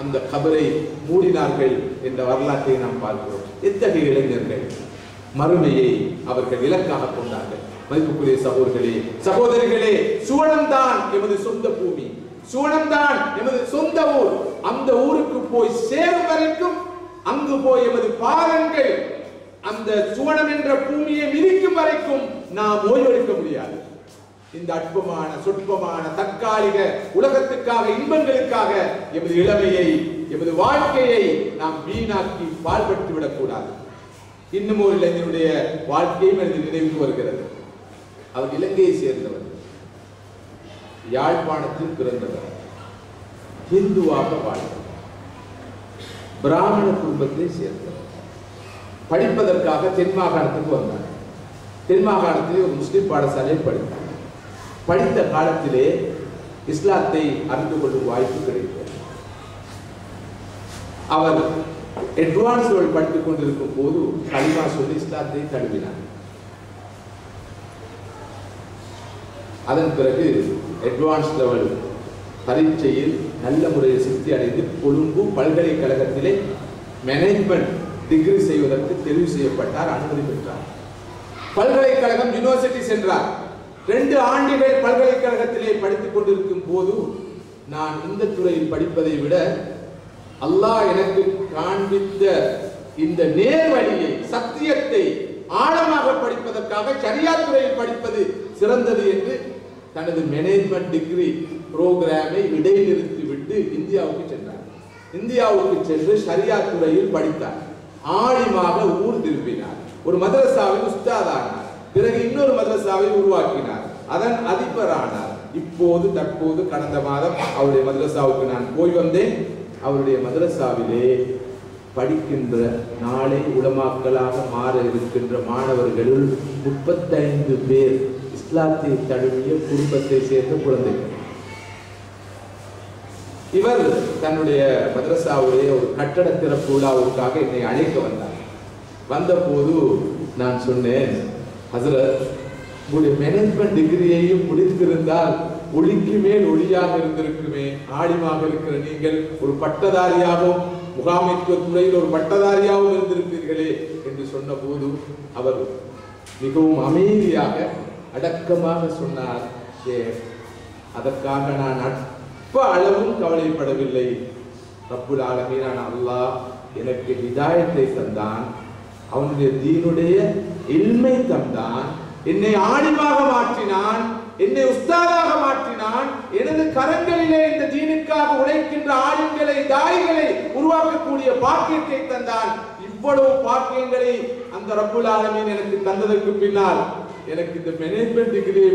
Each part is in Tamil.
அந்த கபரை மூடினார்கள் என்ற வரலாற்றை நாம் பார்க்கிறோம். எத்தகைய இளைஞர்கள் மறுமையை அவர்கள் இலக்காக கொண்டார்கள். மதிப்புக்குரிய சகோதரர்களே, சகோதரிகளே, சுவனம்தான் எமது சொந்த பூமி, சுவனம்தான் எமது சொந்த ஊர். அந்த ஊருக்கு போய் சேரும் வரைக்கும், அங்கு போய் எமது பாதங்கள் அந்த சுவனம் என்ற பூமியை மிதிக்கும் வரைக்கும் நாம் ஓய்வெடுக்க முடியாது. இந்த அற்பமான சொற்பமான தற்காலிக உலகத்துக்காக இன்பங்களுக்காக எமது இளமையை எமது வாழ்க்கையை நாம் வீணாக்கி பாழ்பட்டு விடக்கூடாது. இன்னும் ஒரு இளைஞனுடைய வாழ்க்கையும் எனது நினைவுக்கு வருகிறது. அவர் இலங்கையை சேர்ந்தவர், யாழ்ப்பாணத்தில் பிறந்தவர், ஹிந்துவாக வாழ்ந்தவர், பிராமண குடும்பத்தை சேர்ந்தவர். படிப்பதற்காக தென் மாகாணத்துக்கு வந்தார். தென் மாகாணத்திலே ஒரு முஸ்லிம் பாடசாலையை படித்தார். படித்த காலத்திலே இஸ்லாத்தை அறிந்து கொள்ளும் வாய்ப்பு கிடைத்தது. அவர் அட்வான்ஸ் லெவல் படித்துக் கொண்டிருக்கும் போது கலிமா சொல்லி இஸ்லாத்தை தழுவினார். அதன் பிறகு அட்வான்ஸ் லெவல் பரீட்சையில் நல்ல முறையில் சித்தி அடைந்து கொழும்பு பல்கலைக்கழகத்திலே மேனேஜ்மெண்ட் டிகிரி செய்வதற்கு தெரிவு செய்யப்பட்டார், அனுமதி பெற்றார். பல்கலைக்கழகம் யூனிவர்சிட்டி சென்றார். 2 ஆண்டுகள் பல்கலைக்கழகத்திலே படித்துக் கொண்டிருக்கும் போது, நான் இந்த துறையில் படிப்பதை விட அல்லாஹ் எனக்கு காண்பித்த இந்த நேர்வழியை, சத்தியத்தை ஆழமாக படிப்பதற்காக ஷரியாத் துறையில் படிப்பது சிறந்தது என்று தனது மேனேஜ்மெண்ட் டிகிரி புரோகிராமை இடைநிறுத்திவிட்டு இந்தியாவுக்கு சென்றார். இந்தியாவுக்கு சென்று ஷரியாத் துறையில் படித்தார். ஆலிமாக ஊர் திரும்பினார். ஒரு மதரசாவில் உஸ்தாதானார். பிறகு இன்னொரு மதரசாவை உருவாக்கினார். அதன் அதிபரானார். இப்போது தற்போது கடந்த மாதம் அவருடைய மதரசாவுக்கு நான் போய் வந்தேன். அவருடைய மதரசாவிலே படிக்கின்ற நாளை உலமாக்களாக மாற இருக்கின்ற மாணவர்களுள் 35 பேர் இஸ்லாத்தை தழுவிய குடும்பத்தை சேர்ந்த குழந்தைகள். இவர் தன்னுடைய மதரசாவுடைய ஒரு கட்டட திறப்பு விழாவுக்காக என்னை அழைக்க வந்தார். வந்தபோது நான் சொன்னேன், ஹசரத், உங்களுடைய மேனேஜ்மெண்ட் டிகிரியையும் முடித்திருந்தால் ஒளிக்கு மேல் ஒளியாக இருந்திருக்குமே. ஆலிமாக இருக்கிற நீங்கள் ஒரு பட்டதாரியாகவும் முகாமைத்துவ துறையில் ஒரு பட்டதாரியாகவும் இருந்திருப்பீர்களே என்று சொன்ன போது அவர் மிகவும் அமைதியாக அடக்கமாக சொன்னார், அதற்காக நான் அற்ப அளவும் கவலைப்படவில்லை. ரப்புல் ஆலமீனான அல்லாஹ் எனக்கு ஹிதாயத்தை தந்தான், அவனுடைய தீனுடைய இல்மை தந்தான், என்னை ஆலிமாக மாற்றினான், என்னை உஸ்தாதாக மாற்றினான். எனது கரங்களிலே இந்த தீனுக்காக உழைக்கின்ற ஆளுங்களை, தாய்களை உருவாக்கக்கூடிய பாக்கியத்தை தந்தான். இவ்வளவு பாக்கியங்களை அந்த ரப்புல் ஆலமீன் எனக்கு தந்ததற்கு பின்னால் எனக்கு இந்த மேனேஜ்மெண்ட் டிகிரியை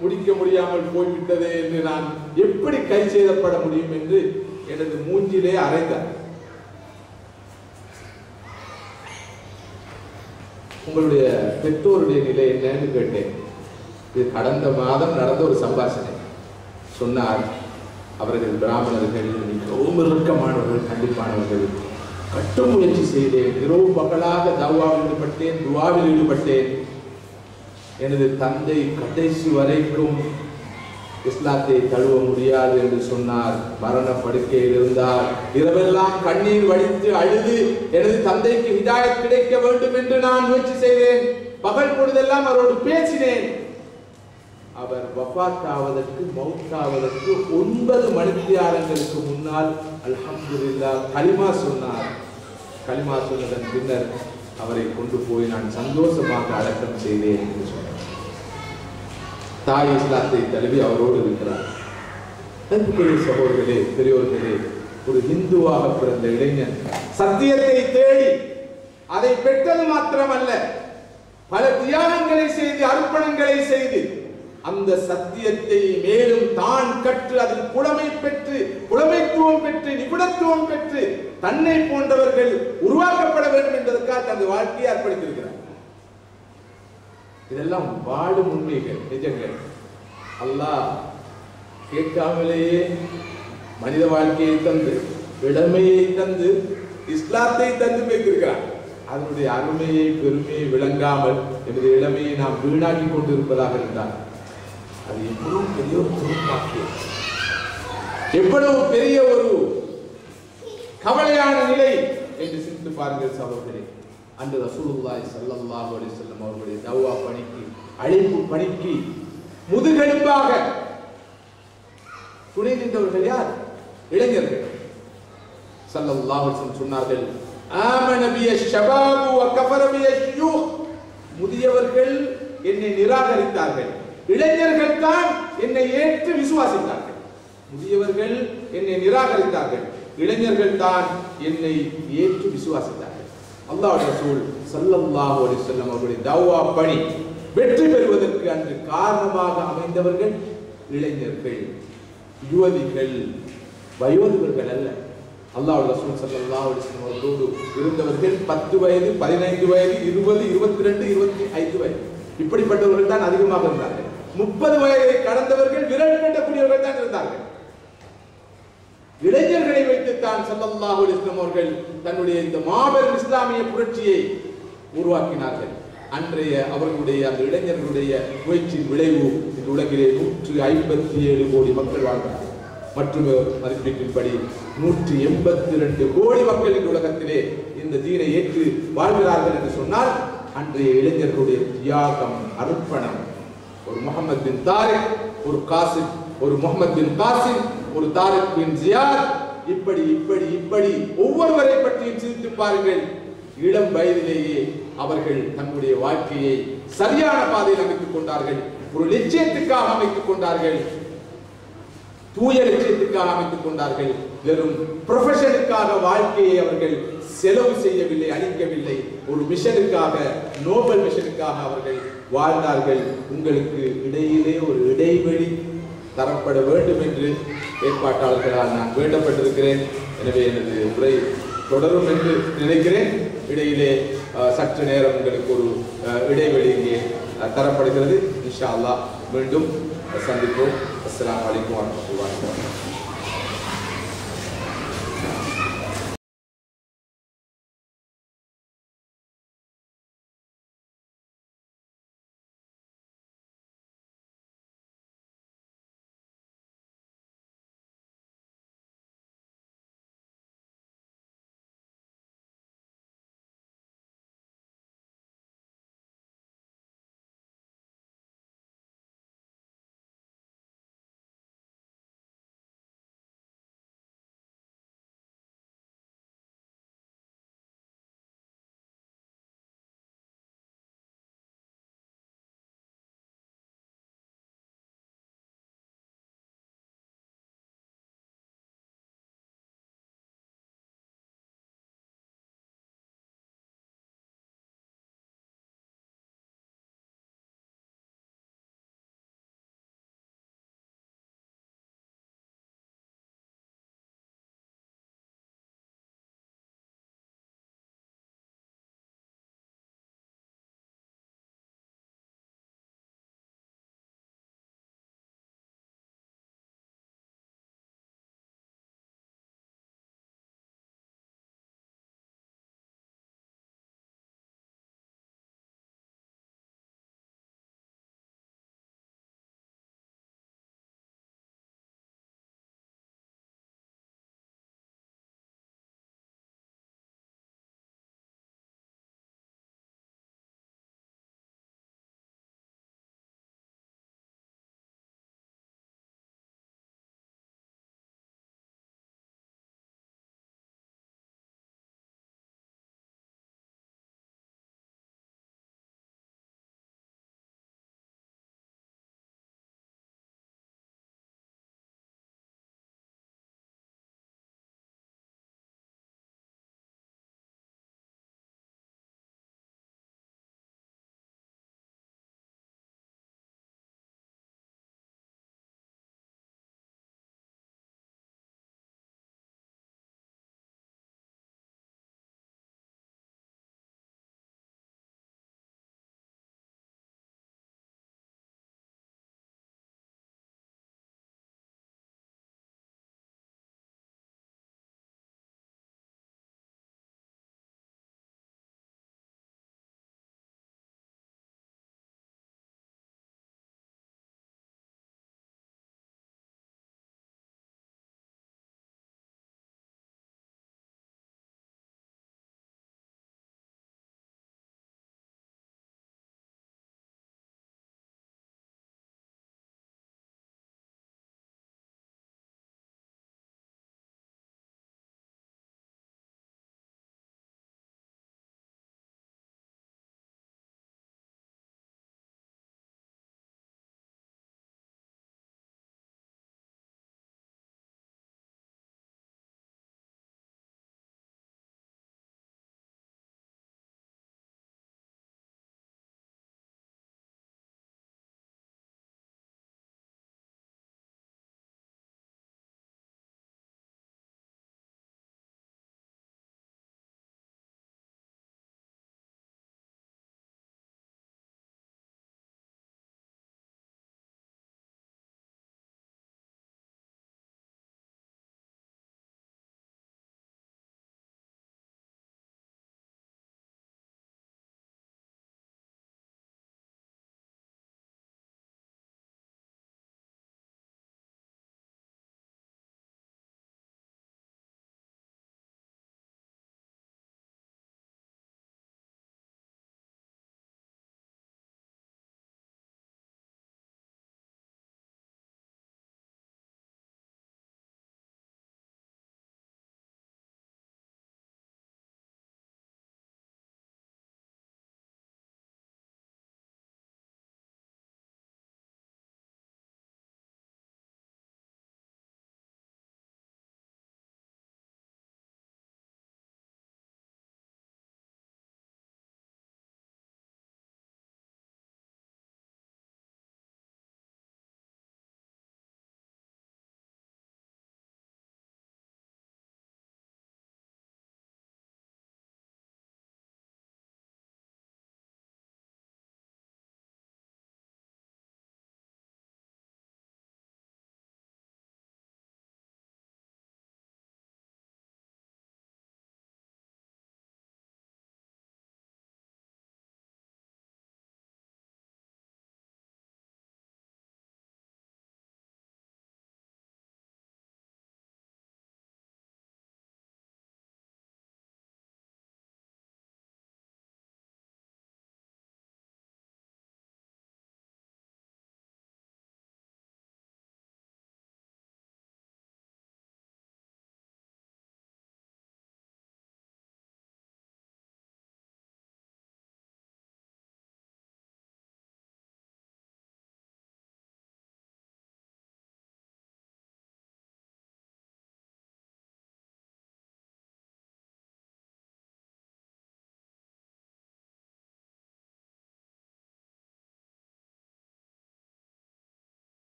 முடிக்க முடியாமல் போய்விட்டதே என்று நான் எப்படி கை செய்தப்பட முடியும் என்று எனது மூஞ்சிலே அறைந்தார். உங்களுடைய பெற்றோருடைய நிலை என்னன்னு கேட்டேன். இது கடந்த மாதம் நடந்த ஒரு சம்பாஷணை. சொன்னார், அவர்கள் பிராமணர்கள், மிகவும் இறுக்கமானவர்கள், கண்டிப்பானவர்கள். கட்டும் முயற்சி செய்தேன், இரவு பகலாக தவாவில் ஈடுபட்டேன், துவாவில் ஈடுபட்டேன். எனது தந்தை கடைசி வரைக்கும் இஸ்லாத்தை தழுவ முடியாது என்று சொன்னார். மரண படுக்கையில் இருந்தார். இரவெல்லாம் கண்ணீர் வடித்து அழுது எனது தந்தைக்கு ஹிதாயத் கிடைக்க வேண்டும் என்று நான் முயற்சி செய்தேன். பகல் பொழுதெல்லாம் அவரோடு பேசினேன். அவர் வஃபாத் ஆவதற்கு, மௌத்தாவதற்கு 9 மணித்தியாலங்களுக்கு முன்னால் அல்ஹம்துலில்லாஹ் கலிமா சொன்னார். கலிமா சொன்னதன் பின்னர் அவரை கொண்டு போய் நான் சந்தோஷமாக அடக்கம் செய்தேன் என்று சொன்னார். தாய் இஸ்லாத்தை தழுவி அவரோடு இருக்கிறார். அன்புக்குரிய சகோதரர்களே, பெரியோர்களே, ஒரு இந்துவாக பிறந்த இளைஞன் சத்தியத்தை தேடி அதை பெற்றது மாத்திரமல்ல, பல தியாகங்களை செய்து, அர்ப்பணங்களை செய்து அந்த சத்தியத்தை மேலும் தான் கற்று அதில் புலமை பெற்று, புலமைத்துவம் பெற்று, நிபுணத்துவம் பெற்று தன்னை போன்றவர்கள் உருவாக்கப்பட வேண்டும் என்பதற்காக தனது வாழ்க்கையை அர்ப்பணித்திருக்கிறார். இதெல்லாம் வாழும் உண்மைகள், நிஜங்கள். அல்லாஹ் கேட்காமலேயே மனித வாழ்க்கையை தந்து, இளமையை தந்து, இஸ்லாத்தை தந்து வைத்திருக்கிறார். அதனுடைய அருமையை, பெருமையை விளங்காமல் எமது இளமையை நாம் வீணாக்கி கொண்டிருப்பதாக இருந்தார் அது எவ்வளவு பெரிய ஒரு துருப்பாக்கியம், எவ்வளவு பெரிய ஒரு என்று சிந்தித்து பாருங்கள் சகோதரர்களே. அன்று ரசூலுல்லாஹி ஸல்லல்லாஹு அலைஹி வஸல்லம் அவர்களுடைய தஅவா பணிக்கு, அழைப்பு பணிக்கு முதுகெலும்பாக துணை நின்றவர்கள் யார்? இளைஞர்கள். ஸல்லல்லாஹு அலைஹி வஸல்லம் சொன்னார்கள், ஆமன பிய ஷபாபு வ கஃபர பிய ஷுயூஹ். முதியவர்கள் என்னை நிராகரித்தார்கள், இளைஞர்கள் தான் என்னை ஏற்று விசுவாசித்தார்கள். முதியவர்கள் என்னை நிராகரித்தார்கள், இளைஞர்கள் தான் என்னை ஏற்று விசுவாசித்தார்கள். அல்லாஹ்வுடைய ரசூல் ஸல்லல்லாஹு அலைஹி வஸல்லம் அவருடைய தஅவா பணி வெற்றி பெறுவதற்கு அன்று காரணமாக அமைந்தவர்கள் இளைஞர்கள், யுவதிகள், வயோதிகர்கள் அல்ல. அல்லாஹ்வுடைய ரசூல் ஸல்லல்லாஹு அலைஹி வஸல்லம் அவர்களோடு இருந்தவர்கள் 10 வயது, 15 வயது, 20, 22, 25 வயது இப்படிப்பட்டவர்கள் தான் அதிகமாக இருந்தார்கள். 30 வயதை கடந்தவர்கள் விரல் கட்டக்கூடியவர்கள் தான் இருந்தார்கள். இளைஞர்களை வைத்துத்தான் ஸல்லல்லாஹு அலைஹி வஸல்லம் அவர்கள் தன்னுடைய இந்த மாபெரும் இஸ்லாமிய புரட்சியை உருவாக்கினார்கள். அன்றைய அவர்களுடைய அந்த இளைஞர்களுடைய முயற்சியின் விளைவு இந்த உலகிலே 157 கோடி மக்கள் வாழ்கிறார்கள். மற்றும் மதிப்பீட்டின்படி 182 கோடி மக்கள் இந்த உலகத்திலே இந்த தீனை ஏற்று வாழ்கிறார்கள் என்று சொன்னால் அன்றைய இளைஞர்களுடைய தியாகம், அர்ப்பணம், ஒரு முகமது பின் தாரிக், ஒரு காசிம், ஒரு முகமது பின் காசிம், ஒரு தாரிக் பின் ஜியாத், இப்படி இப்படி இப்படி ஒவ்வொருவரை பற்றியும் சிந்தித்து பாருங்கள். இளம் வயதிலேயே அவர்கள் தங்களுடைய வாழ்க்கையை சரியான பாதையில் அமைத்துக் கொண்டார்கள். ஒரு லட்சியத்துக்காக அமைத்துக் கொண்டார்கள், தூய லட்சியத்துக்காக அமைத்துக் கொண்டார்கள். வெறும் ப்ரொஃபஷனுக்காக வாழ்க்கையை அவர்கள் செலவு செய்யவில்லை, அளிக்கவில்லை. ஒரு மிஷனுக்காக, நோபல் மிஷனுக்காக அவர்கள் வாழ்ந்தார்கள். உங்களுக்கு இடையிலே ஒரு இடைவெளி தரப்பட வேண்டும் என்று ஏற்பாட்டாளர்களால் நான் வேண்டப்பட்டிருக்கிறேன். எனவே எனது உரை தொடரும் என்று நினைக்கிறேன். இடையிலே சற்று நேரம் உங்களுக்கு ஒரு இடைவெளி இங்கே தரப்படுகிறது. இன்ஷா அல்லாஹ் மீண்டும் சந்திப்போம். அஸ்ஸலாமு அலைக்கும் வரஹ்மத்துல்லாஹி வபரகாத்துஹு.